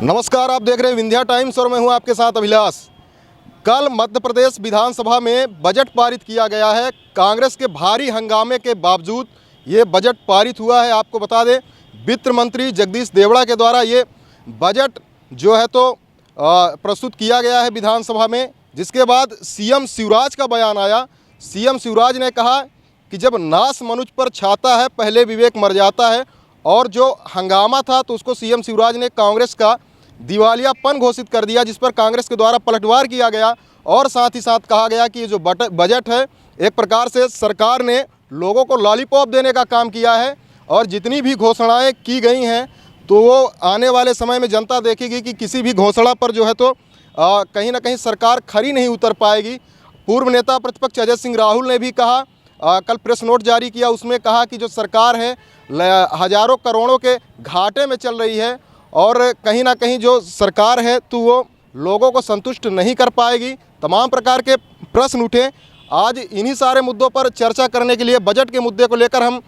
नमस्कार, आप देख रहे हैं विंध्या टाइम्स और मैं हूं आपके साथ अभिलाष। कल मध्य प्रदेश विधानसभा में बजट पारित किया गया है। कांग्रेस के भारी हंगामे के बावजूद ये बजट पारित हुआ है। आपको बता दें, वित्त मंत्री जगदीश देवड़ा के द्वारा ये बजट जो है तो प्रस्तुत किया गया है विधानसभा में, जिसके बाद सीएम शिवराज का बयान आया। सीएम शिवराज ने कहा कि जब नाश मनुष्य पर छाता है पहले विवेक मर जाता है। और जो हंगामा था तो उसको सीएम शिवराज ने कांग्रेस का दिवालियापन घोषित कर दिया, जिस पर कांग्रेस के द्वारा पलटवार किया गया। और साथ ही साथ कहा गया कि ये जो बजट है एक प्रकार से सरकार ने लोगों को लॉलीपॉप देने का काम किया है। और जितनी भी घोषणाएं की गई हैं तो वो आने वाले समय में जनता देखेगी कि किसी भी घोषणा पर जो है तो कहीं ना कहीं सरकार खरी नहीं उतर पाएगी। पूर्व नेता प्रतिपक्ष अजय सिंह राहुल ने भी कहा, कल प्रेस नोट जारी किया, उसमें कहा कि जो सरकार है हज़ारों करोड़ों के घाटे में चल रही है और कहीं ना कहीं जो सरकार है तो वो लोगों को संतुष्ट नहीं कर पाएगी। तमाम प्रकार के प्रश्न उठे। आज इन्हीं सारे मुद्दों पर चर्चा करने के लिए, बजट के मुद्दे को लेकर हम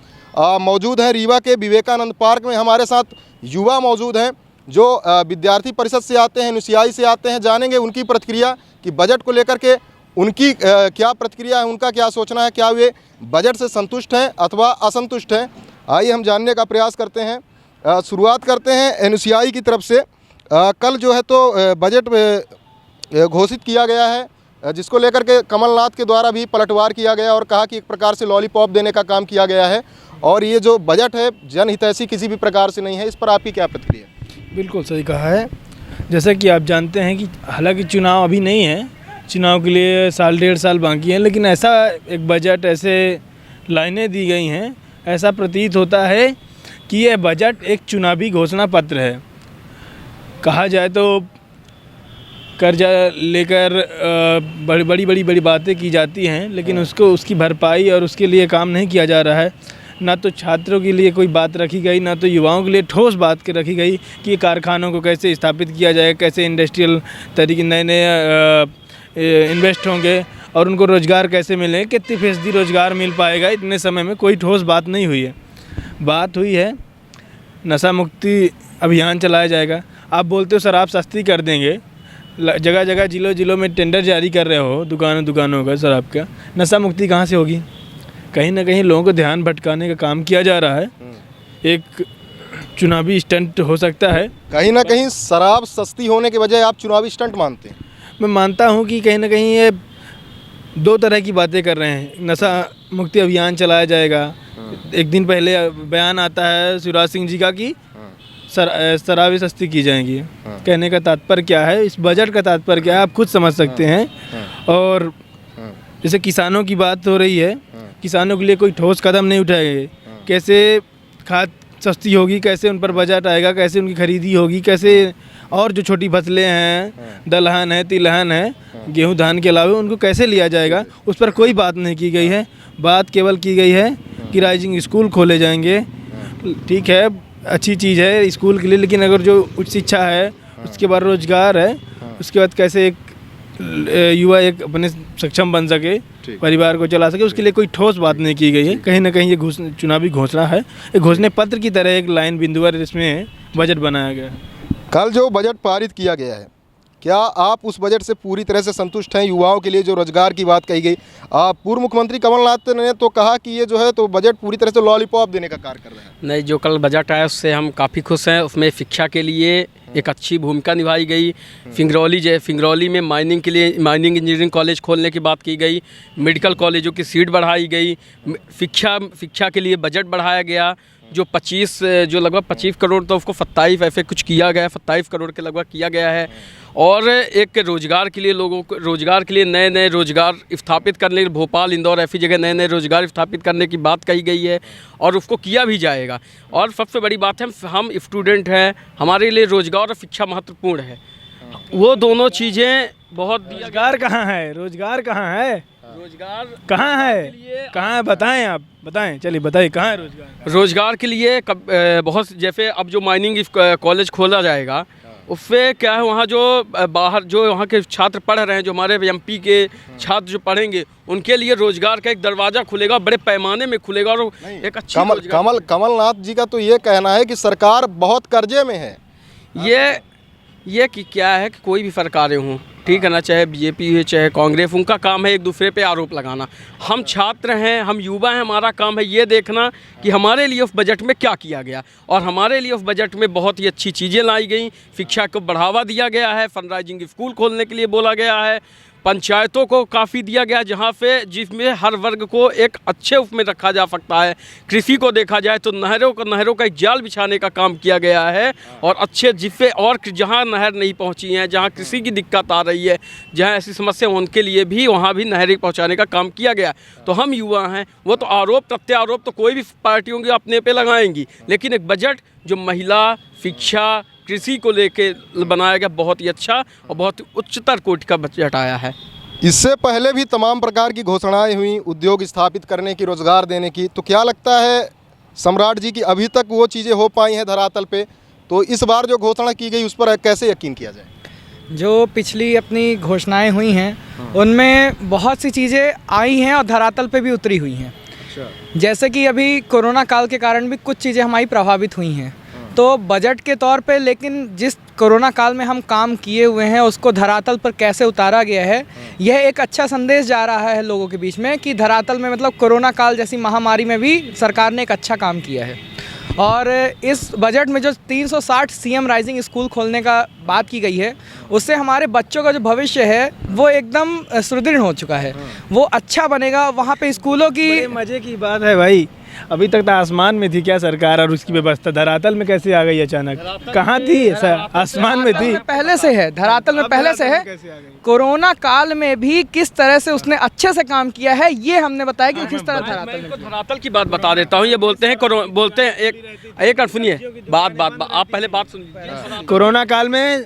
मौजूद हैं रीवा के विवेकानंद पार्क में। हमारे साथ युवा मौजूद हैं जो विद्यार्थी परिषद से आते हैं, एनयूसीआई से आते हैं। जानेंगे उनकी प्रतिक्रिया कि बजट को लेकर के उनकी क्या प्रतिक्रिया है, उनका क्या सोचना है, क्या वे बजट से संतुष्ट हैं अथवा असंतुष्ट हैं। आइए हम जानने का प्रयास करते हैं। शुरुआत करते हैं एनयूसीआई की तरफ से। कल जो है तो बजट घोषित किया गया है, जिसको लेकर के कमलनाथ के द्वारा भी पलटवार किया गया और कहा कि एक प्रकार से लॉलीपॉप देने का काम किया गया है। और ये जो बजट है जनहितैषी किसी भी प्रकार से नहीं है। इस पर आपकी क्या प्रतिक्रिया? बिल्कुल सही कहा है। जैसा कि आप जानते हैं कि हालांकि चुनाव अभी नहीं है, चुनाव के लिए साल डेढ़ साल बाकी हैं, लेकिन ऐसा एक बजट, ऐसे लाइनें दी गई हैं, ऐसा प्रतीत होता है कि यह बजट एक चुनावी घोषणा पत्र है। कहा जाए तो कर्जा लेकर बड़ी बातें की जाती हैं, लेकिन उसकी भरपाई और उसके लिए काम नहीं किया जा रहा है। ना तो छात्रों के लिए कोई बात रखी गई, ना तो युवाओं के लिए ठोस बात रखी गई कि कारखानों को कैसे स्थापित किया जाए, कैसे इंडस्ट्रियल तरीके नए इन्वेस्ट होंगे और उनको रोज़गार कैसे मिले, कितनी फीसदी रोज़गार मिल पाएगा। इतने समय में कोई ठोस बात नहीं हुई है। बात हुई है नशा मुक्ति अभियान चलाया जाएगा। आप बोलते हो शराब सस्ती कर देंगे, जगह जगह जिलों में टेंडर जारी कर रहे हो दुकानों का शराब का। नशा मुक्ति कहाँ से होगी? कहीं ना कहीं लोगों को ध्यान भटकाने का काम किया जा रहा है। एक चुनावी स्टंट हो सकता है। कहीं ना कहीं शराब सस्ती होने के बजाय आप चुनावी स्टंट मानते हैं? मैं मानता हूं कि कहीं ना कहीं ये दो तरह की बातें कर रहे हैं। नशा मुक्ति अभियान चलाया जाएगा, एक दिन पहले बयान आता है शिवराज सिंह जी का कि शराबें सस्ती की जाएंगी। कहने का तात्पर्य क्या है, इस बजट का तात्पर्य क्या है, आप खुद समझ सकते हैं। और जैसे किसानों की बात हो रही है, किसानों के लिए कोई ठोस कदम नहीं उठाए गए। कैसे खाद सस्ती होगी, कैसे उन पर बजट आएगा, कैसे उनकी खरीदी होगी, कैसे और जो छोटी फसलें हैं, दलहन है, तिलहन है, गेहूं धान के अलावा उनको कैसे लिया जाएगा, उस पर कोई बात नहीं की गई है। बात केवल की गई है कि राइजिंग स्कूल खोले जाएंगे। ठीक है, अच्छी चीज़ है स्कूल के लिए, लेकिन अगर जो उच्च शिक्षा है, उसके बाद रोज़गार है, उसके बाद कैसे एक युवा एक अपने सक्षम बन सके, परिवार को चला सके, उसके लिए कोई ठोस बात नहीं की गई है। कहीं ना कहीं ये चुनावी घोषणा है, एक घोषणा पत्र की तरह एक लाइन बिंदुवार इसमें बजट बनाया गया है। कल जो बजट पारित किया गया है, क्या आप उस बजट से पूरी तरह से संतुष्ट हैं? युवाओं के लिए जो रोजगार की बात कही गई, पूर्व मुख्यमंत्री कमलनाथ ने तो कहा कि ये जो है तो बजट पूरी तरह से लॉलीपॉप देने का कार्य कर रहे हैं। नहीं, जो कल बजट आया उससे हम काफ़ी खुश हैं। उसमें शिक्षा के लिए एक अच्छी भूमिका निभाई गई। फिंगरौली में माइनिंग के लिए माइनिंग इंजीनियरिंग कॉलेज खोलने की बात की गई। मेडिकल कॉलेजों की सीट बढ़ाई गई। शिक्षा के लिए बजट बढ़ाया गया। जो लगभग 25 करोड़, तो उसको 27 ऐसे कुछ किया गया, 27 करोड़ के लगभग किया गया है। और एक रोज़गार के लिए, लोगों को रोज़गार के लिए नए रोज़गार स्थापित करने, भोपाल, इंदौर ऐसी जगह नए रोज़गार स्थापित करने की बात कही गई है और उसको किया भी जाएगा। और सबसे बड़ी बात है, हम स्टूडेंट हैं, हमारे लिए रोज़गार और शिक्षा महत्वपूर्ण है। वो दोनों चीज़ें बहुत। रोज़गार कहाँ है? रोज़गार कहाँ है? कहाँ है? बताएं, आप बताएं, चलिए बताइए कहाँ है रोज़गार? रोज़गार के लिए बहुत, जैसे अब जो माइनिंग कॉलेज खोला जाएगा, उससे क्या है, वहाँ जो बाहर जो वहाँ के छात्र पढ़ रहे हैं, जो हमारे एमपी के छात्र जो पढ़ेंगे, उनके लिए रोज़गार का एक दरवाज़ा खुलेगा, बड़े पैमाने में खुलेगा। और एक अच्छी कमलनाथ जी का तो ये कहना है कि सरकार बहुत कर्जे में है। ये कि क्या है कि कोई भी सरकारें हों, ठीक है ना, चाहे बीजेपी है चाहे कांग्रेस, उनका काम है एक दूसरे पे आरोप लगाना। हम छात्र हैं, हम युवा हैं, हमारा काम है ये देखना कि हमारे लिए उस बजट में क्या किया गया, और हमारे लिए उस बजट में बहुत ही अच्छी चीज़ें लाई गई। शिक्षा को बढ़ावा दिया गया है, फंडराइजिंग स्कूल खोलने के लिए बोला गया है, पंचायतों को काफ़ी दिया गया जहाँ पे जिसमें हर वर्ग को एक अच्छे उसमें रखा जा सकता है। कृषि को देखा जाए तो नहरों का एक जाल बिछाने का काम किया गया है, और अच्छे जिससे और जहाँ नहर नहीं पहुँची हैं, जहाँ कृषि की दिक्कत आ रही है, जहाँ ऐसी समस्या उनके लिए भी वहाँ भी नहरें पहुँचाने का काम किया गया। तो हम युवा हैं, वो तो आरोप प्रत्यारोप तो कोई भी पार्टियों की अपने पे लगाएंगी, लेकिन एक बजट जो महिला, शिक्षा, कृषि को लेके बनाया गया, बहुत ही अच्छा और बहुत ही उच्चतर कोटि का बजट आया है। इससे पहले भी तमाम प्रकार की घोषणाएं हुई, उद्योग स्थापित करने की, रोजगार देने की, तो क्या लगता है सम्राट जी की अभी तक वो चीज़ें हो पाई हैं धरातल पे? तो इस बार जो घोषणा की गई उस पर कैसे यकीन किया जाए? जो पिछली अपनी घोषणाएं हुई हैं उनमें बहुत सी चीज़ें आई हैं और धरातल पे भी उतरी हुई हैं। जैसे कि अभी कोरोना काल के कारण भी कुछ चीज़ें हमारी प्रभावित हुई हैं, तो बजट के तौर पे, लेकिन जिस कोरोना काल में हम काम किए हुए हैं उसको धरातल पर कैसे उतारा गया है, यह एक अच्छा संदेश जा रहा है लोगों के बीच में कि धरातल में मतलब कोरोना काल जैसी महामारी में भी सरकार ने एक अच्छा काम किया है। और इस बजट में जो 360 सीएम राइजिंग स्कूल खोलने का बात की गई है, उससे हमारे बच्चों का जो भविष्य है वो एकदम सुदृढ़ हो चुका है, वो अच्छा बनेगा। वहाँ पे स्कूलों की बड़े मज़े की बात है भाई, अभी तक तो आसमान में थी क्या सरकार और उसकी व्यवस्था, धरातल में कैसे आ गई अचानक? कहाँ थी सर? आसमान में थी, पहले से है, धरातल में पहले से है। कोरोना काल में भी किस तरह से उसने अच्छे से काम किया है ये हमने बताया कि किस तरह धरातल में। धरातल की बात बता देता हूँ। ये बोलते हैं एक सुनिए बात आप पहले बात सुनिए। कोरोना काल में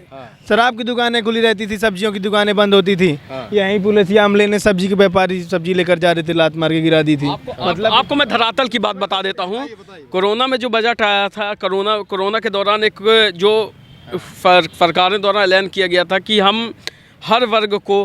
शराब की दुकानें खुली रहती थी, सब्जियों की दुकानें बंद होती थी। यहीं पुलिसिया अमले ने सब्जी के व्यापारी सब्जी लेकर जा रहे थे, लात मार के गिरा दी थी। मतलब आपको मैं धरातल की बात बता देता हूँ। कोरोना में जो बजट आया था, कोरोना के दौरान एक जो सरकार द्वारा ऐलान किया गया था कि हम हर वर्ग को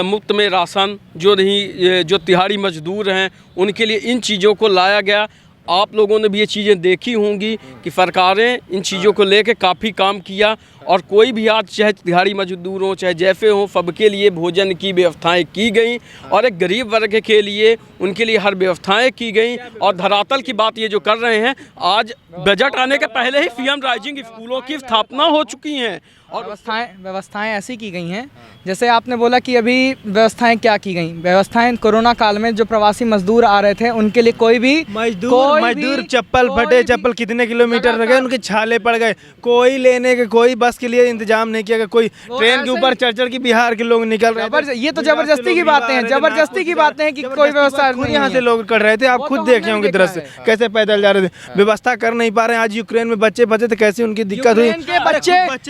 मुफ्त में राशन, जो तिहाड़ी मजदूर हैं उनके लिए इन चीज़ों को लाया गया। आप लोगों ने भी ये चीज़ें देखी होंगी कि सरकारें इन चीज़ों को लेकर काफ़ी काम किया, और कोई भी आज चाहे दिहाड़ी मजदूर हों चाहे जैसे हों, सबके लिए भोजन की व्यवस्थाएं की गई, और एक गरीब वर्ग के लिए उनके लिए हर व्यवस्थाएं की गई। और धरातल की बात ये जो कर रहे हैं, आज बजट आने के पहले ही सीएम राइजिंग स्कूलों की स्थापना हो चुकी हैं, और व्यवस्थाएं ऐसी की गई हैं जैसे आपने बोला कि अभी व्यवस्थाएं क्या की गई। व्यवस्थाएं कोरोना काल में जो प्रवासी मजदूर आ रहे थे उनके लिए कोई भी मजदूर चप्पल फटे, चप्पल कितने किलोमीटर लगे, उनके छाले पड़ गए, कोई लेने के कोई बस के लिए इंतजाम नहीं किया गया, कोई ट्रेन के ऊपर चढ़ के बिहार के लोग निकल रहे थे। ये तो जबरदस्ती की बातें हैं, जबरदस्ती की बातें हैं कि कोई व्यवस्था नहीं, यहाँ से लोग कर रहे थे। आप खुद देखे होंगे तरह से कैसे पैदल जा रहे थे, व्यवस्था कर नहीं पा रहे हैं। आज यूक्रेन में बच्चे फंसे थे, कैसी उनकी दिक्कत हुई।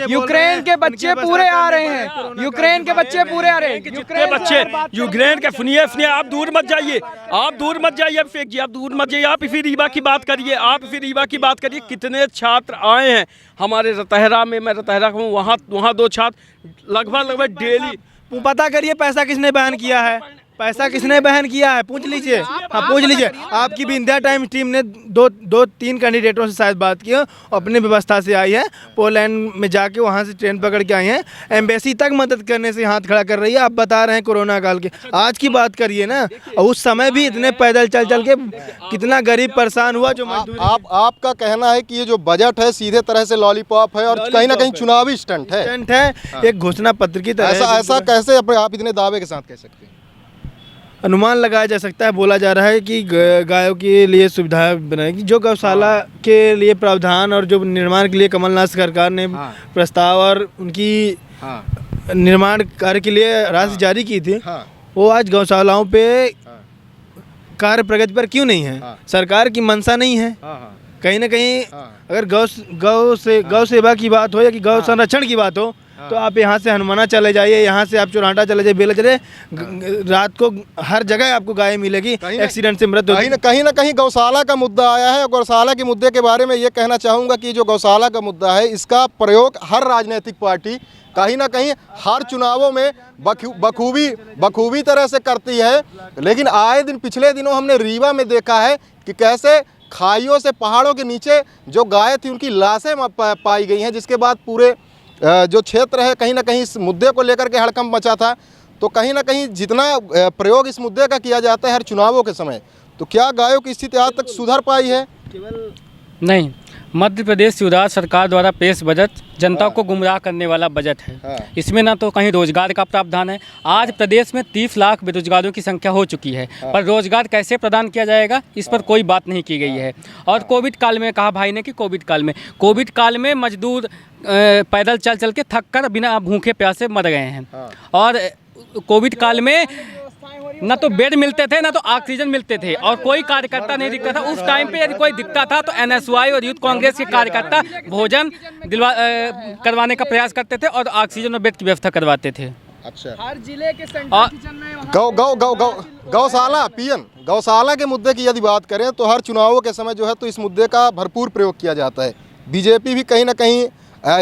यूक्रेन के बच्चे पूरे आ रहे हैं, यूक्रेन के बच्चे पूरे आ रहे हैं, यूक्रेन के सुनिए, आप दूर मत जाइए, आप दूर मत जाइए, आप इसी रीवा की बात करिए, कितने छात्र आए हैं हमारे रतहरा में। मैं रतहरा हूँ, वहाँ 2 छात्र लगभग डेली। पता करिए पैसा किसने बयान किया है, पैसा किसने बहन किया है, पूछ लीजिए। हाँ पूछ लीजिए। आपकी भी इंडिया टाइम्स टीम ने 2-3 कैंडिडेटों से शायद बात की, अपनी व्यवस्था से आई है, पोलैंड में जाके वहाँ से ट्रेन पकड़ के आई हैं, एम्बेसी तक मदद करने से हाथ खड़ा कर रही है। आप बता रहे हैं कोरोना काल के, आज की बात करिए ना, उस समय भी इतने पैदल चल के कितना गरीब परेशान हुआ। जो आपका कहना है कि ये जो बजट है सीधे तरह से लॉलीपॉप है और कहीं ना कहीं चुनावी स्टंट है, एक घोषणा पत्र की तरह। ऐसा कैसे आप इतने दावे के साथ कह सकते हैं? अनुमान लगाया जा सकता है। बोला जा रहा है कि गायों के लिए सुविधाएं बनाएगी, जो गौशाला के लिए प्रावधान और जो निर्माण के लिए कमलनाथ सरकार ने प्रस्ताव और उनकी निर्माण कार्य के लिए राशि जारी की थी, वो आज गौशालाओं पे कार्य प्रगति पर क्यों नहीं है? सरकार की मंशा नहीं है। कहीं ना कहीं अगर गौ सेवा की बात हो या कि गौ संरक्षण की बात हो, तो आप यहाँ से हनुमाना चले जाइए, यहाँ से आप चुरांटा चले जाइए, बेला चले, रात को हर जगह आपको गाय मिलेगी, एक्सीडेंट से मृत्यु। कहीं ना कहीं गौशाला का मुद्दा आया है। गौशाला के मुद्दे के बारे में ये कहना चाहूँगा कि जो गौशाला का मुद्दा है, इसका प्रयोग हर राजनीतिक पार्टी कहीं ना कहीं हर चुनावों में बखूबी तरह से करती है। लेकिन आए दिन, पिछले दिनों हमने रीवा में देखा है कि कैसे खाइयों से, पहाड़ों के नीचे जो गाय थी उनकी लाशें पाई गई हैं, जिसके बाद पूरे जो क्षेत्र है कहीं ना कहीं इस मुद्दे को लेकर के हड़कंप मचा था। तो कहीं ना कहीं जितना प्रयोग इस मुद्दे का किया जाता है हर चुनावों के समय, तो क्या गायों की स्थिति आज तक सुधर पाई है? नहीं, मध्य प्रदेश शिवराज सरकार द्वारा पेश बजट जनता को गुमराह करने वाला बजट है। इसमें ना तो कहीं रोजगार का प्रावधान है। आज प्रदेश में 30 लाख बेरोजगारों की संख्या हो चुकी है, पर रोजगार कैसे प्रदान किया जाएगा इस पर कोई बात नहीं की गई है। और कोविड काल में कहा भाई ने कि कोविड काल में मजदूर पैदल चल चल के थक कर बिना भूखे प्यासे मर गए हैं। और कोविड काल में ना तो बेड मिलते थे ना तो ऑक्सीजन मिलते थे और कोई कार्यकर्ता नहीं दिखता था। उस टाइम पे यदि कोई दिखता था तो एनएसवाई और यूथ कांग्रेस के कार्यकर्ता भोजन करवाने का प्रयास करते थे और ऑक्सीजन और बेड की व्यवस्था करवाते थे। अच्छा, हर जिले के गौशाला पीएन गौशाला के मुद्दे की यदि बात करें तो हर चुनावों के समय जो है तो इस मुद्दे का भरपूर प्रयोग किया जाता है। बीजेपी भी कहीं ना कहीं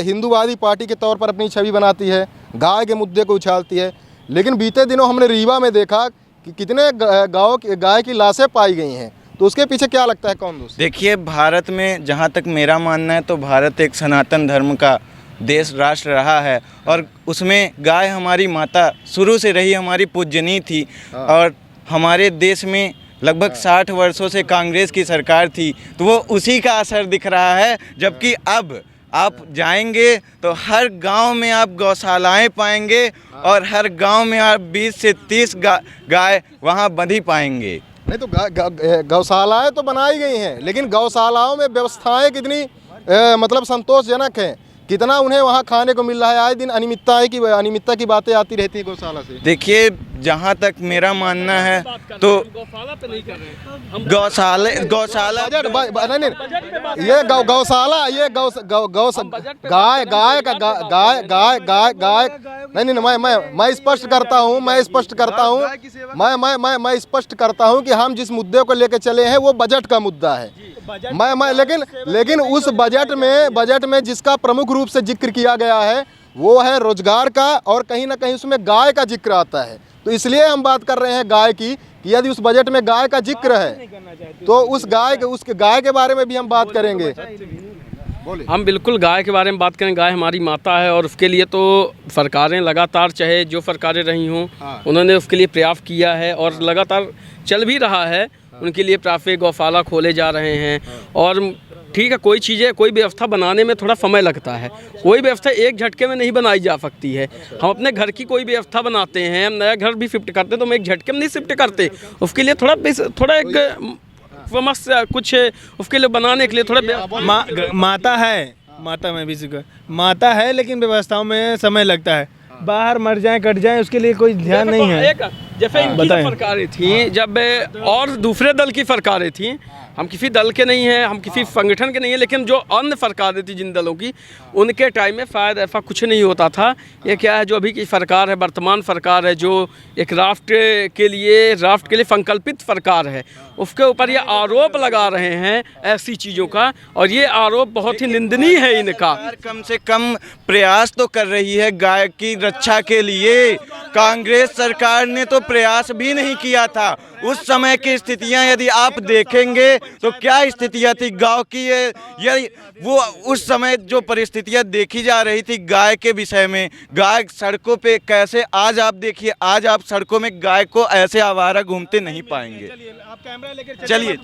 हिंदूवादी पार्टी के तौर पर अपनी छवि बनाती है, गाय के मुद्दे को उछालती है। लेकिन बीते दिनों हमने रीवा में देखा कि कितने गाय की लाशें पाई गई हैं, तो उसके पीछे क्या लगता है कौन दोषी? देखिए, भारत में जहाँ तक मेरा मानना है तो भारत एक सनातन धर्म का देश राष्ट्र रहा है और उसमें गाय हमारी माता शुरू से रही, हमारी पूजनीय थी। और हमारे देश में लगभग 60 वर्षों से कांग्रेस की सरकार थी, तो वो उसी का असर दिख रहा है। जबकि अब आप जाएंगे तो हर गांव में आप गौशालाएं पाएंगे और हर गांव में आप 20 से 30 गाय वहां बंधी पाएंगे। नहीं तो गौशालाएं तो बनाई गई हैं, लेकिन गौशालाओं में व्यवस्थाएं कितनी मतलब संतोषजनक हैं, कितना उन्हें वहां खाने को मिल रहा है? आए दिन अनियमितता की बातें आती रहती है गौशाला से। देखिए, जहाँ तक मेरा मानना है तो गौशाला ये गौशाला ये गाय नहीं, मैं स्पष्ट करता हूँ मैं स्पष्ट करता हूँ कि हम जिस मुद्दे को लेकर चले हैं वो बजट का मुद्दा है। लेकिन उस बजट में जिसका प्रमुख रूप से जिक्र किया गया है वो है रोजगार का, और कहीं ना कहीं उसमें गाय का जिक्र आता है। तो इसलिए हम बात कर रहे हैं गाय की कि यदि उस बजट में गाय का जिक्र है तो उस गाय के बारे में भी हम बात करेंगे। हम बिल्कुल गाय के बारे में बात करें। गाय हमारी माता है और उसके लिए तो सरकारें लगातार, चाहे जो सरकारें रही हों, उन्होंने उसके लिए प्रयास किया है और लगातार चल भी रहा है। उनके लिए प्राइवेट गौशाला खोले जा रहे हैं। और ठीक है, कोई चीज़ें, कोई व्यवस्था बनाने में थोड़ा समय लगता है। कोई व्यवस्था एक झटके में नहीं बनाई जा सकती है। हम अपने घर की कोई व्यवस्था बनाते हैं, हम नया घर भी शिफ्ट करते हैं तो हम एक झटके में नहीं शिफ्ट करते। उसके लिए थोड़ा एक समस्या कुछ उसके लिए बनाने के लिए थोड़ा माता में भी माता है, लेकिन व्यवस्थाओं में समय लगता है। बाहर मर जाएं कट जाएं उसके लिए कोई ध्यान नहीं है। जैसे इनकी सरकारें थी जब और दूसरे दल की सरकारें थी, हम किसी दल के नहीं हैं, हम किसी संगठन के नहीं हैं, लेकिन जो अन्य सरकारें थी जिन दलों की, उनके टाइम में शायद ऐसा कुछ नहीं होता था। ये क्या है, जो अभी की सरकार है, वर्तमान सरकार है, जो एक राष्ट्र के लिए संकल्पित सरकार है, उसके ऊपर ये आरोप लगा रहे हैं ऐसी चीज़ों का, और ये आरोप बहुत ही निंदनीय है इनका। कम से कम प्रयास तो कर रही है गाय की रक्षा के लिए। कांग्रेस सरकार ने तो प्रयास भी नहीं किया था। उस समय की स्थितियां यदि आप देखेंगे तो क्या स्थितियां थी गांव की, ये वो उस समय जो परिस्थितियां देखी जा रही थी गाय के विषय में, गाय सड़कों पे कैसे, आज आप देखिए, आज आप सड़कों में गाय को ऐसे आवारा घूमते नहीं पाएंगे। चलिए,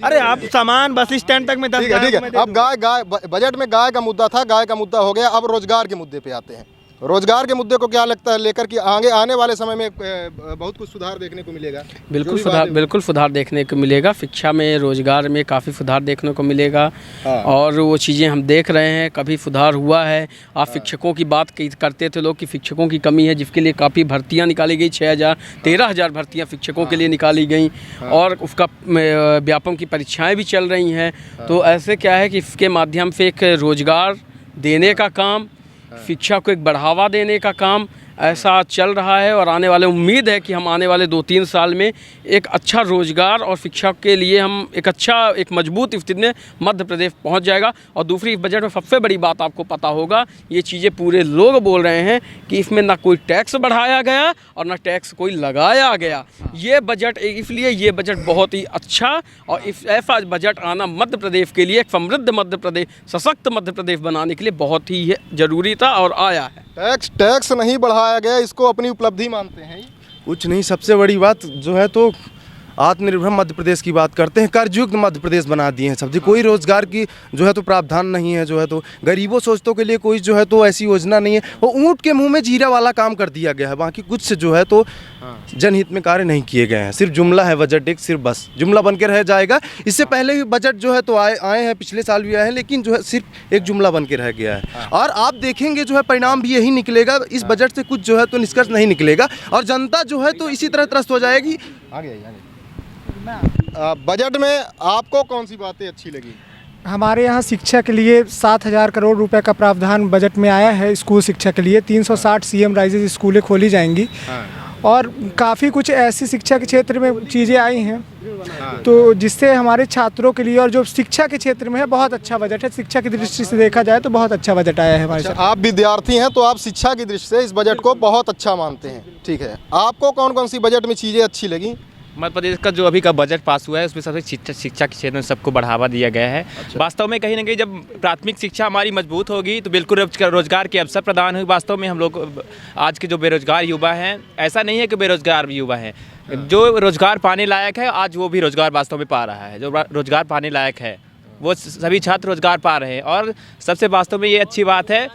अरे आप सामान बस स्टैंड तक में 10 ठीक है। अब गाय बजट में गाय का मुद्दा था, गाय का मुद्दा हो गया। अब रोजगार के मुद्दे पे आते हैं। रोजगार के मुद्दे को क्या लगता है लेकर कि आने वाले समय में बहुत कुछ सुधार देखने को मिलेगा? बिल्कुल सुधार देखने को मिलेगा। शिक्षा में, रोजगार में काफ़ी सुधार देखने को मिलेगा। और वो चीज़ें हम देख रहे हैं, कभी सुधार हुआ है। आप शिक्षकों की बात करते थे लोग कि शिक्षकों की कमी है, जिसके लिए काफ़ी भर्तियां निकाली गई। 13,000 भर्तियां शिक्षकों के लिए निकाली गई और उसका व्यापम की परीक्षाएँ भी चल रही हैं। तो ऐसे क्या है कि इसके माध्यम से एक रोज़गार देने का काम, शिक्षा को एक बढ़ावा देने का काम, ऐसा चल रहा है और आने वाले उम्मीद है कि हम आने वाले 2-3 साल में एक अच्छा रोज़गार और शिक्षा के लिए हम एक मजबूत स्थिति में मध्य प्रदेश पहुंच जाएगा। और दूसरी, इस बजट में सबसे बड़ी बात आपको पता होगा, ये चीज़ें पूरे लोग बोल रहे हैं कि इसमें ना कोई टैक्स बढ़ाया गया और ना टैक्स कोई लगाया गया। ये बजट, इसलिए ये बजट बहुत ही अच्छा और ऐसा बजट आना मध्य प्रदेश के लिए एक समृद्ध मध्य प्रदेश, सशक्त मध्य प्रदेश बनाने के लिए बहुत ही ज़रूरी था और आया है। टैक्स नहीं बढ़ाया गया, इसको अपनी उपलब्धि मानते हैं। कुछ नहीं, सबसे बड़ी बात जो है तो आत्मनिर्भर मध्य प्रदेश की बात करते हैं। कर्जयुक्त मध्य प्रदेश बना दिए हैं सब। कोई रोजगार की जो है तो प्रावधान नहीं है, जो है तो गरीबों सोचतों के लिए कोई जो है तो ऐसी योजना नहीं है। वो ऊँट के मुंह में जीरा वाला काम कर दिया गया है। बाकी कुछ से जो है तो जनहित में कार्य नहीं किए गए हैं। सिर्फ जुमला है बजट, एक सिर्फ बस जुमला बन के रह जाएगा। इससे पहले भी बजट जो है तो आए हैं, पिछले साल भी आए हैं, लेकिन जो है सिर्फ एक जुमला बन के रह गया है। और आप देखेंगे जो है परिणाम भी यही निकलेगा। इस बजट से कुछ जो है तो निष्कर्ष नहीं निकलेगा और जनता जो है तो इसी तरह त्रस्त हो जाएगी। आगे बजट में आपको कौन सी बातें अच्छी लगी? हमारे यहाँ शिक्षा के लिए 7,000 करोड़ रुपए का प्रावधान बजट में आया है। स्कूल शिक्षा के लिए 360 सीएम राइजेस स्कूलें खोली जाएंगी और काफ़ी कुछ ऐसी शिक्षा के क्षेत्र में चीज़ें आई हैं तो जिससे हमारे छात्रों के लिए और जो शिक्षा के क्षेत्र में है बहुत अच्छा बजट है। शिक्षा की दृष्टि से देखा जाए तो बहुत अच्छा बजट आया है हमारे साथ। आप विद्यार्थी हैं तो आप शिक्षा की दृष्टि से इस बजट को बहुत अच्छा मानते हैं, ठीक है। आपको कौन कौन सी बजट में चीज़ें अच्छी लगी? मध्य प्रदेश का जो अभी का बजट पास हुआ है उसमें सबसे शिक्षा के क्षेत्र में सबको बढ़ावा दिया गया है। वास्तव में कहीं ना कहीं जब प्राथमिक शिक्षा हमारी मजबूत होगी तो बिल्कुल रोजगार के अवसर प्रदान होगी। वास्तव में हम लोग आज के जो बेरोजगार युवा हैं, ऐसा नहीं है कि बेरोजगार युवा हैं, जो रोजगार पाने लायक है आज वो भी रोजगार वास्तव में पा रहा है। जो रोजगार पाने लायक है वो सभी छात्र रोजगार पा रहे हैं। और सबसे वास्तव में ये अच्छी बात है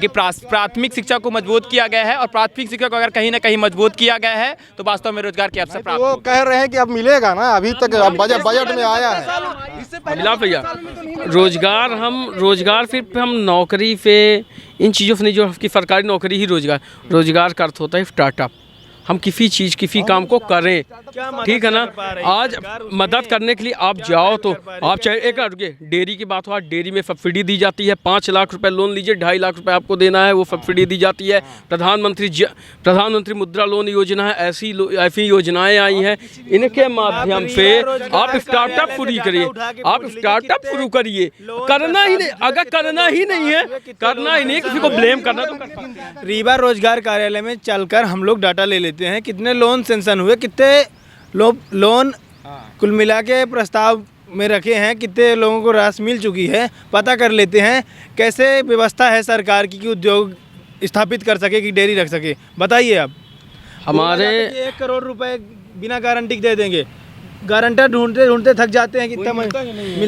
कि प्राथमिक शिक्षा को मजबूत किया गया है और प्राथमिक शिक्षा को अगर कहीं ना कहीं मजबूत किया गया है तो वास्तव में रोजगार के अवसर प्राप्त। वो कह रहे हैं कि अब मिलेगा ना, अभी तक बजट में आया है। भैया रोजगार फिर हम नौकरी पे इन चीज़ों से नहीं, जो कि सरकारी नौकरी ही रोजगार का अर्थ होता है स्टार्टअप। हम किसी काम को करें, ठीक है ना। आज मदद करने के लिए आप जाओ तो आप चाहे एक डेयरी की बात हो, आज डेयरी में सब्सिडी दी जाती है। 5 लाख रुपए लोन लीजिए, 2.5 लाख रुपए आपको देना है, वो सब्सिडी दी जाती है। प्रधानमंत्री मुद्रा लोन योजना है, ऐसी योजनाएं आई हैं। इनके माध्यम से आप स्टार्टअप शुरू करिए। करना ही नहीं, अगर करना ही नहीं है, किसी को ब्लेम करना तो रीवा रोजगार कार्यालय में चलकर हम लोग डाटा ले लेते हैं कितने लोन सेंक्शन हुए, कितने लोन कुल मिला के प्रस्ताव में रखे हैं, कितने लोगों को राशि मिल चुकी है, पता कर लेते हैं। कैसे व्यवस्था है सरकार की कि उद्योग स्थापित कर सके, कि डेयरी रख सके, बताइए आप। हमारे 1 करोड़ रुपए बिना गारंटी दे देंगे, गारंटर ढूंढते थक जाते हैं, कितना मिलता।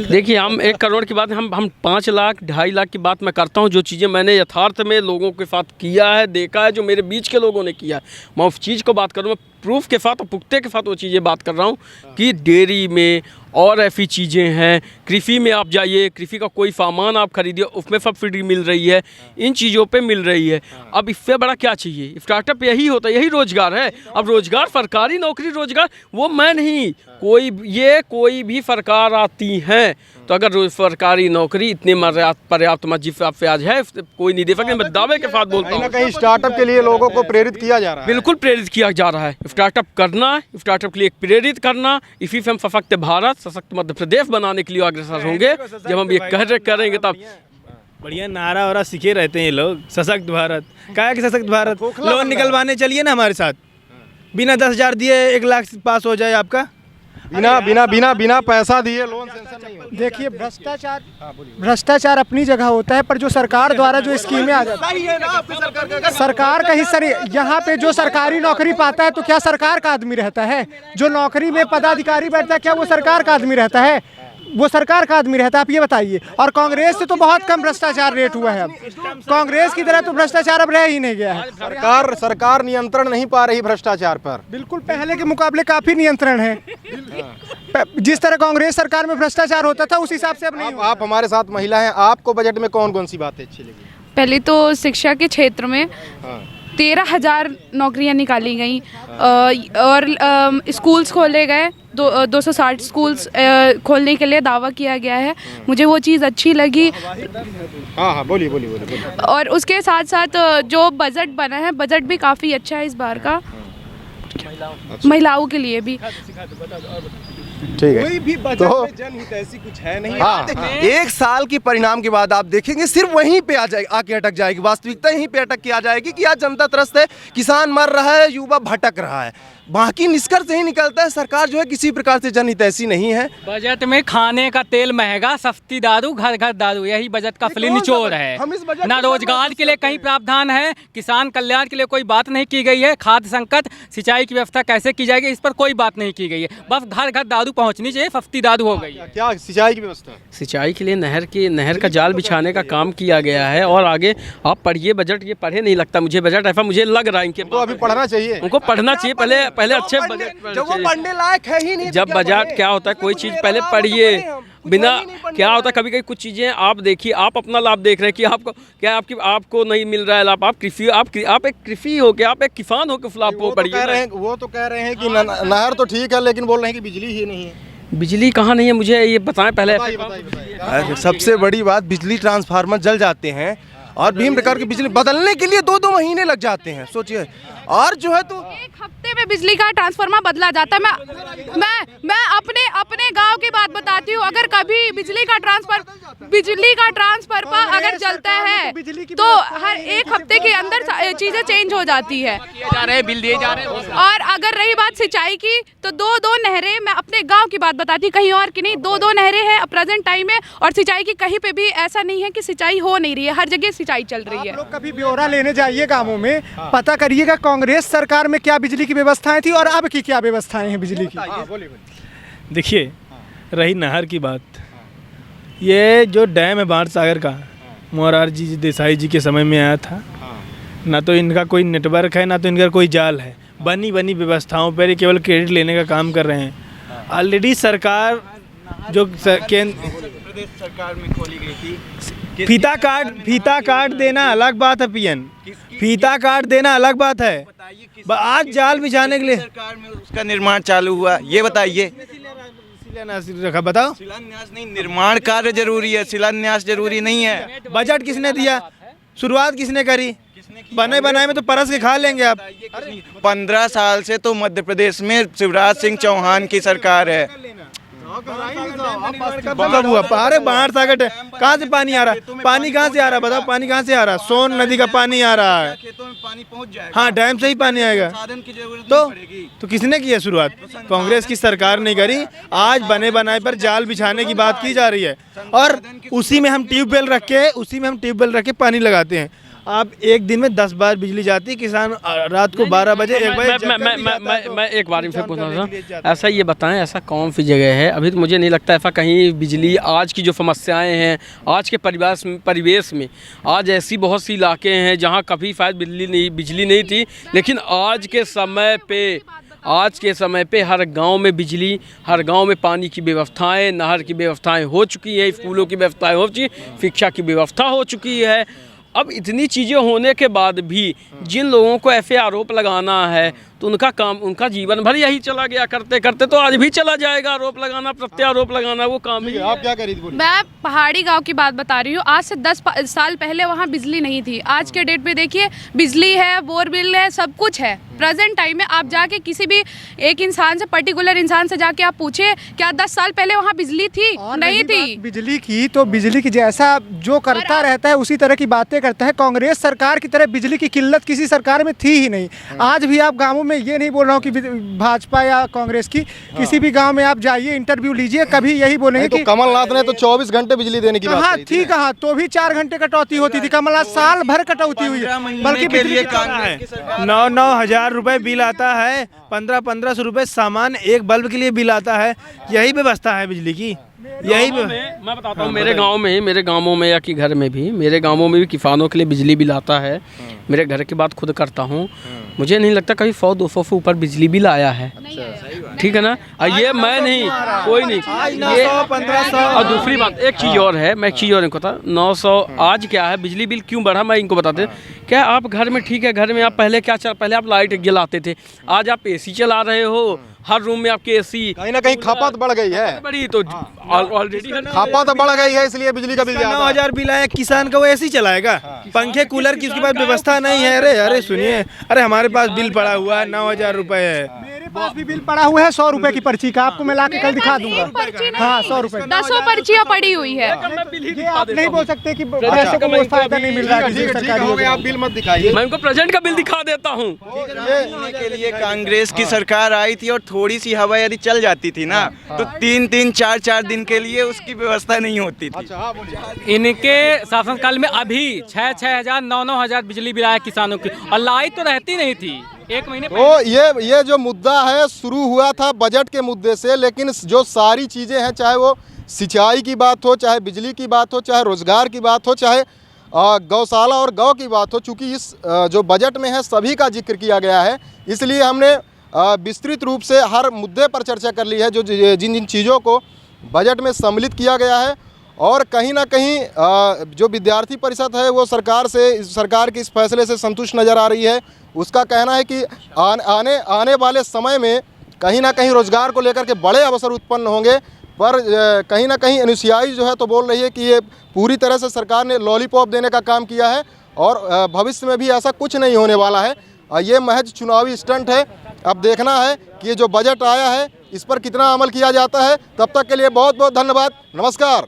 देखिए, हम 1 करोड़ की बात हम 5 लाख 2.5 लाख की बात मैं करता हूँ। जो चीज़ें मैंने यथार्थ में लोगों के साथ किया है, देखा है, जो मेरे बीच के लोगों ने किया है, मैं उस चीज़ को बात करूँ। मैं प्रूफ के साथ और पुख्ते के साथ वो चीज़ें बात कर रहा हूँ कि डेयरी में और ऐसी चीज़ें हैं। कृषि में आप जाइए, कृषि का कोई सामान आप खरीदिए, उसमें सब्सिडी मिल रही है, इन चीज़ों पे मिल रही है। अब इससे बड़ा क्या चाहिए? स्टार्टअप यही होता है, यही रोजगार है। अब रोजगार, सरकारी नौकरी रोजगार, वो मैं नहीं, कोई भी सरकार आती है तो अगर सरकारी नौकरी इतने पर्याप्त मस्जिद पे आज है, कोई नहीं दे सकते। मैं दावे के साथ बोलता हूँ, कहीं स्टार्टअप के लिए लोगों को प्रेरित किया जा रहा है। बिल्कुल प्रेरित किया जा रहा है। स्टार्टअप करना, स्टार्टअप के लिए प्रेरित करना, इसी से हम सशक्त भारत, सशक्त मध्य प्रदेश बनाने के लिए अग्रसर होंगे। जब हम ये करेंगे तब बढ़िया नारा वारा सीखे रहते हैं ये लोग। सशक्त भारत, क्या कि सशक्त भारत? लोन निकलवाने चलिए ना हमारे साथ, बिना 10,000 दिए 1 लाख पास हो जाए आपका, बिना पैसा दिए लोन सेंक्शन नहीं होता। देखिए, भ्रष्टाचार अपनी जगह होता है, पर जो सरकार द्वारा जो स्कीमें आ जाती है, सरकार का हिस्सा यहाँ पे जो सरकारी नौकरी पाता है तो क्या सरकार का आदमी रहता है? जो नौकरी में पदाधिकारी बैठता है क्या वो सरकार का आदमी रहता है? वो सरकार का आदमी रहता है, आप ये बताइए। और कांग्रेस से तो बहुत कम भ्रष्टाचार रेट हुआ है। अब कांग्रेस की तरह तो भ्रष्टाचार अब रह ही नहीं गया है। सरकार नियंत्रण नहीं पा रही भ्रष्टाचार पर। बिल्कुल, पहले के मुकाबले काफी नियंत्रण है। जिस तरह कांग्रेस सरकार में भ्रष्टाचार होता था उस हिसाब से अब नहीं। आप हमारे साथ महिला हैं, आपको बजट में कौन कौन सी बातें अच्छी लगी? पहले तो शिक्षा के क्षेत्र में 13,000 नौकरियां निकाली गई और स्कूल्स खोले गए, 260 स्कूल्स खोलने के लिए दावा किया गया है। मुझे वो चीज़ अच्छी लगी। हाँ बोलिए। और उसके साथ साथ जो बजट बना है, बजट भी काफ़ी अच्छा है इस बार का, महिलाओं के लिए भी। ठीक है, कोई भी बजट में जनहित ऐसी कुछ है नहीं। हाँ। एक साल के परिणाम के बाद आप देखेंगे सिर्फ वहीं पे आके अटक जाएगी, वास्तविकता यहीं पे अटक के आ जाएगी कि आज जनता त्रस्त है, किसान मर रहा है, युवा भटक रहा है। बाकी निष्कर्ष यही निकलता है सरकार जो है किसी प्रकार से जनहित ऐसी नहीं है। बजट में खाने का तेल महंगा, सस्ती दारू, घर घर दारू, यही बजट का असली निचोड़ है। ना रोजगार के लिए कहीं प्रावधान है, किसान कल्याण के लिए कोई बात नहीं की गई है, खाद्य संकट, सिंचाई की व्यवस्था कैसे की जाएगी, इस पर कोई बात नहीं की गई है। बस घर घर दारू पहुंचनी चाहिए, सस्ती दारू हो गई है। क्या सिंचाई की व्यवस्था? सिंचाई के लिए नहर का जाल बिछाने का काम किया गया है। और आगे आप पढ़िए बजट, ये पढ़े नहीं लगता मुझे बजट, ऐसा मुझे लग रहा है इनके तो अभी पढ़ना चाहिए, उनको पढ़ना चाहिए पहले अच्छे बजट। जब वो पढ़ने लायक है ही नहीं, जब बजट क्या होता है, कोई चीज़ पहले पढ़िए, बिना क्या होता है कभी कभी कुछ चीज़ें आप देखिए, आप अपना लाभ देख रहे हैं कि आपको क्या आपको नहीं मिल रहा है लाभ, आप एक कृषि हो के, आप एक किसान हो के लाभ को पढ़िए। वो तो कह रहे हैं कि नहर तो ठीक है, लेकिन बोल रहे हैं कि बिजली ही नहीं है। बिजली कहाँ नहीं है, मुझे ये बताएं पहले। सबसे बड़ी बात, बिजली ट्रांसफार्मर जल जाते हैं और विभिन्न प्रकार की बिजली बदलने के लिए 2-2 महीने लग जाते हैं, सोचिए। और जो है तो 1 हफ्ते में बिजली का ट्रांसफार्मर बदला जाता है। मैं अपने गांव की बात बताती हूँ। अगर कभी बिजली का ट्रांसफार्मर अगर जलता है तो हर 1 हफ्ते के अंदर चीजें चेंज हो जाती है। बिल दिए जा रहे हैं। और अगर रही बात सिंचाई की, तो 2 नहरें, मैं अपने गांव की बात बताती हूँ, कहीं और की नहीं, 2 नहरें हैं प्रेजेंट टाइम में। और सिंचाई की कहीं पे भी ऐसा नहीं है कि सिंचाई हो नहीं रही है, हर जगह सिंचाई चल रही है। आप लोग कभी ब्यौरा लेने जाइए गाँवों में, पता करिएगा कांग्रेस सरकार में क्या बिजली की व्यवस्थाएं थी और अब की क्या व्यवस्थाएं हैं बिजली की। देखिए, रही नहर की बात, ये जो डैम है बाण सागर का, मोरारजी देसाई जी के समय में आया था। ना तो इनका कोई नेटवर्क है, ना तो इनका कोई जाल है। बनी व्यवस्थाओं पर केवल क्रेडिट लेने का काम कर रहे हैं। ऑलरेडी सरकार जो केंद्र सरकार में खोली गई थी, फीता काट देना अलग बात है पीएन, फीता काट देना अलग बात है। आज जाल बिछाने के लिए सरकार में उसका निर्माण चालू हुआ, ये बताइए। रखा बताओ, शिलान्यास नहीं, निर्माण कार्य जरूरी है, शिलान्यास जरूरी नहीं है। बजट किसने दिया, शुरुआत किसने करी? बने बनाए में तो परस के खा लेंगे आप। 15 साल से तो मध्य प्रदेश में शिवराज सिंह चौहान की सरकार है। कब हुआ? अरे बाढ़ सागर कहाँ से पानी आ रहा है? पानी कहाँ से आ रहा है बताओ? पानी कहाँ से आ रहा है? सोन नदी का पानी आ रहा है। खेतों में पानी पहुंच जाएगा। हाँ, डैम से ही पानी आएगा। साधन की जरूरत नहीं पड़ेगी। तो किसने किया शुरुआत? कांग्रेस की सरकार ने करी। आज बने बनाए पर जाल बिछाने की बात की जा रही है और उसी में हम ट्यूबवेल रख के पानी लगाते हैं। आप एक दिन में 10 बार बिजली जाती है, किसान रात को 12 बजे एक बजे। मैं एक बार इनसे पूछना था, ऐसा ये बताएं, ऐसा कौन सी जगह है, अभी तो मुझे नहीं लगता ऐसा कहीं बिजली, आज की जो समस्याएं हैं, आज के परिवेश में आज ऐसी बहुत सी इलाके हैं जहां कभी शायद बिजली नहीं थी, लेकिन आज के समय पे हर गांव में बिजली, हर गांव में पानी की व्यवस्थाएं, नहर की व्यवस्थाएं हो चुकी है, स्कूलों की व्यवस्थाएं हो चुकी, शिक्षा की व्यवस्था हो चुकी है। अब इतनी चीज़ें होने के बाद भी जिन लोगों को ऐसे आरोप लगाना है, तो उनका जीवन भर यही चला गया करते करते, तो आज भी चला जाएगा। आरोप लगाना, प्रत्यारोप लगाना, वो काम ही। आप क्या करी थी? मैं पहाड़ी गांव की बात बता रही हूँ। आज से 10 साल पहले वहाँ बिजली नहीं थी। आज के डेट पे देखिए, बिजली है, बोरवेल है, सब कुछ है। प्रेजेंट टाइम में आप जाके किसी भी एक इंसान से, पर्टिकुलर इंसान से जाके आप पूछे, क्या 10 साल पहले वहाँ बिजली थी? नहीं थी। बिजली की तो बिजली की जैसा जो करता रहता है उसी तरह की बातें करता है। कांग्रेस सरकार की तरह बिजली की किल्लत किसी सरकार में थी ही नहीं। आज भी आप गाँवों में, ये नहीं बोल रहा हूँ कि भाजपा या कांग्रेस की, किसी भी गांव में आप जाइए, इंटरव्यू लीजिए, कभी यही बोलेंगे कि कमलनाथ ने तो 24 घंटे बिजली देने की बात कहा थी, कहा तो भी 4 घंटे कटौती होती थी। कमलनाथ साल भर कटौती हुई है, बल्कि बिजली 9-9 हज़ार रुपए बिल आता है, 1500 रुपए सामान एक बल्ब के लिए बिल आता है। यही व्यवस्था है बिजली की। यही मैं बताता हूँ, मेरे गाँवों में या कि घर में भी, मेरे गाँवों में भी किसानों के लिए बिजली बिल आता है। मेरे घर की बात खुद करता हूँ, मुझे नहीं लगता कभी 100-200 से ऊपर बिजली बिल आया है। ठीक है ना। ये मैं नहीं, कोई नहीं, ये 1500। और दूसरी बात एक चीज़ और है, मैं एक चीज़ और नहीं कहता, 900 आज क्या है, बिजली बिल क्यों बढ़ा मैं इनको बताते। क्या आप घर में, ठीक है, घर में आप पहले पहले आप लाइट जलाते थे, आज आप एसी चला रहे हो, हर रूम में आपके एसी, कहीं ना कहीं खपत बढ़ गई है, बड़ी तो ऑलरेडी खपत बढ़ गई है, इसलिए बिजली का बिल ज्यादा है। 9,000 बिल आया, किसान का वो एसी चलाएगा, पंखे कूलर की उसके पास व्यवस्था नहीं है। अरे सुनिए, अरे हमारे पास बिल पड़ा हुआ है 9,000 रुपए है। मेरे पास भी बिल पड़ा हुआ है 100 रुपए की पर्ची का, आपको मैं ला के कल दिखा दूंगा। हाँ 100 रुपए, 10 पर्चियाँ पड़ी हुई है। ये आप नहीं बोल सकते कि पैसे को कोई फायदा नहीं मिल रहा है किसी सरकारी हो गया, आप बिल मत दिखाइए। मैं उनको प्रेजेंट का बिल दिखा देता हूँ। ये के लिए कांग्रेस की सरकार आई थी और थोड़ी सी हवा यदि चल जाती थी ना तो 3-3, 4-4 दिन के लिए उसकी व्यवस्था नहीं होती थी। इनके शासनकाल में अभी 6,000, 9,000 बिजली बिल आया किसानों की, और लाइट तो रहती नहीं थी एक महीने तो ये जो मुद्दा है शुरू हुआ था बजट के मुद्दे से, लेकिन जो सारी चीज़ें हैं, चाहे वो सिंचाई की बात हो, चाहे बिजली की बात हो, चाहे रोजगार की बात हो, चाहे गौशाला और गौ की बात हो, चूँकि इस जो बजट में है सभी का जिक्र किया गया है, इसलिए हमने विस्तृत रूप से हर मुद्दे पर चर्चा कर ली है, जो जिन जिन चीज़ों को बजट में सम्मिलित किया गया है। और कहीं ना कहीं जो विद्यार्थी परिषद है वो सरकार के इस फैसले से संतुष्ट नज़र आ रही है। उसका कहना है कि आने वाले समय में कहीं ना कहीं रोजगार को लेकर के बड़े अवसर उत्पन्न होंगे, पर कहीं ना कहीं एनयूसीआई जो है तो बोल रही है कि ये पूरी तरह से सरकार ने लॉलीपॉप देने का काम किया है और भविष्य में भी ऐसा कुछ नहीं होने वाला है। ये महज चुनावी स्टंट है। अब देखना है कि ये जो बजट आया है इस पर कितना अमल किया जाता है। तब तक के लिए बहुत बहुत धन्यवाद, नमस्कार।